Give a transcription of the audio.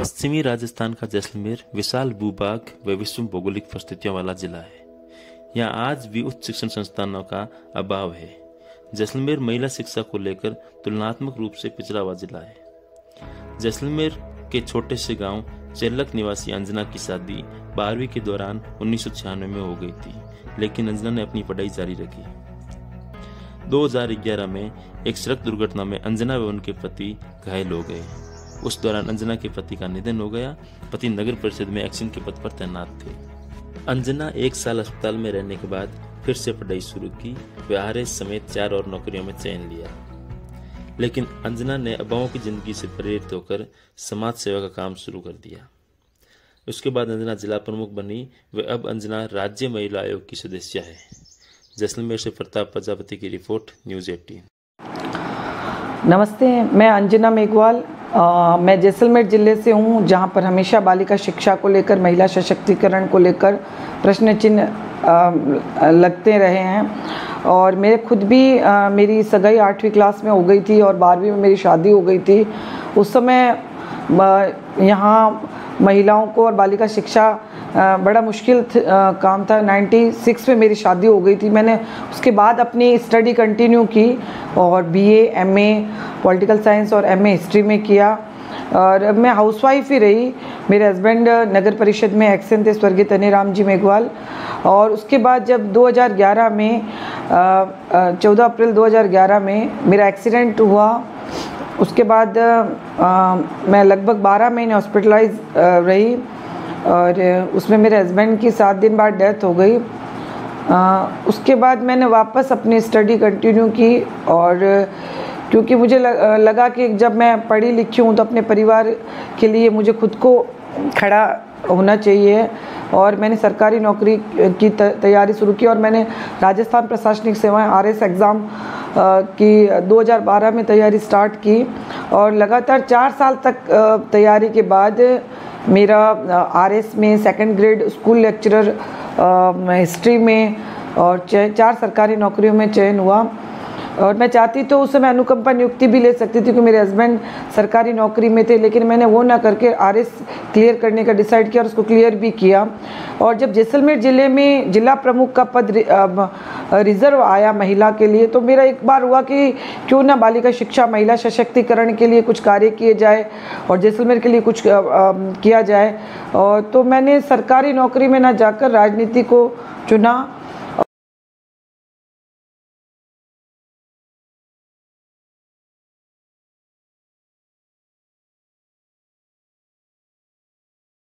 पश्चिमी राजस्थान का जैसलमेर विशाल भूभाग व विषम भौगोलिक परिस्थितियों वाला जिला है। यहाँ आज भी उच्च शिक्षण संस्थानों का अभाव है। जैसलमेर महिला शिक्षा को लेकर तुलनात्मक रूप से पिछड़ा हुआ जिला है। जैसलमेर के छोटे से गांव चेलक निवासी अंजना की शादी 12वीं के दौरान 1996 में हो गई थी, लेकिन अंजना ने अपनी पढ़ाई जारी रखी। 2011 में एक सड़क दुर्घटना में अंजना व उनके पति घायल हो गए। उस दौरान अंजना के पति का निधन हो गया। पति नगर परिषद में एक्शन के पद पर तैनात थे। अंजना 1 साल अस्पताल में रहने के बाद फिर से पढ़ाई शुरू की। वे आरएस समेत 4 और नौकरियों में चयन लिया, लेकिन अंजना ने अभावों की जिंदगी से प्रेरित होकर समाज सेवा का काम शुरू कर दिया। उसके बाद अंजना जिला प्रमुख बनी। वे अब अंजना राज्य महिला आयोग की सदस्य है। जैसलमेर से प्रताप प्रजापति की रिपोर्ट, न्यूज़ 18। नमस्ते, मैं अंजना मेघवाल। मैं जैसलमेर ज़िले से हूँ, जहाँ पर हमेशा बालिका शिक्षा को लेकर, महिला सशक्तिकरण को लेकर प्रश्न चिन्ह लगते रहे हैं। और मेरे खुद भी मेरी सगाई 8वीं क्लास में हो गई थी और 12वीं में मेरी शादी हो गई थी। उस समय यहाँ महिलाओं को और बालिका शिक्षा बड़ा मुश्किल काम था। 96 में मेरी शादी हो गई थी। मैंने उसके बाद अपनी स्टडी कंटिन्यू की और बीए, एमए पॉलिटिकल साइंस और एमए हिस्ट्री में किया। और अब मैं हाउसवाइफ ही रही। मेरे हस्बैंड नगर परिषद में एक्सन थे, स्वर्गीय तनीराम जी मेघवाल। और उसके बाद जब 2011 में 14 अप्रैल 2011 में मेरा एक्सीडेंट हुआ, उसके बाद मैं लगभग 12 महीने हॉस्पिटलाइज रही और उसमें मेरे हस्बैंड की 7 दिन बाद डेथ हो गई। उसके बाद मैंने वापस अपनी स्टडी कंटिन्यू की। और क्योंकि मुझे लगा कि जब मैं पढ़ी लिखी हूँ तो अपने परिवार के लिए मुझे खुद को खड़ा होना चाहिए। और मैंने सरकारी नौकरी की तैयारी शुरू की और मैंने राजस्थान प्रशासनिक सेवाएं आरएस एग्ज़ाम की 2012 में तैयारी स्टार्ट की। और लगातार 4 साल तक तैयारी के बाद मेरा आरएस में 2nd grade school lecturer history में और 4 सरकारी नौकरियों में चयन हुआ। और मैं चाहती तो उस समय अनुकंपा नियुक्ति भी ले सकती थी, क्योंकि मेरे हस्बैंड सरकारी नौकरी में थे, लेकिन मैंने वो ना करके आरएस क्लियर करने का डिसाइड किया और उसको क्लियर भी किया। और जब जैसलमेर ज़िले में जिला प्रमुख का पद रिजर्व आया महिला के लिए, तो मेरा एक बार हुआ कि क्यों ना बालिका शिक्षा, महिला सशक्तिकरण के लिए कुछ कार्य किए जाए और जैसलमेर के लिए कुछ किया जाए। और तो मैंने सरकारी नौकरी में ना जाकर राजनीति को चुना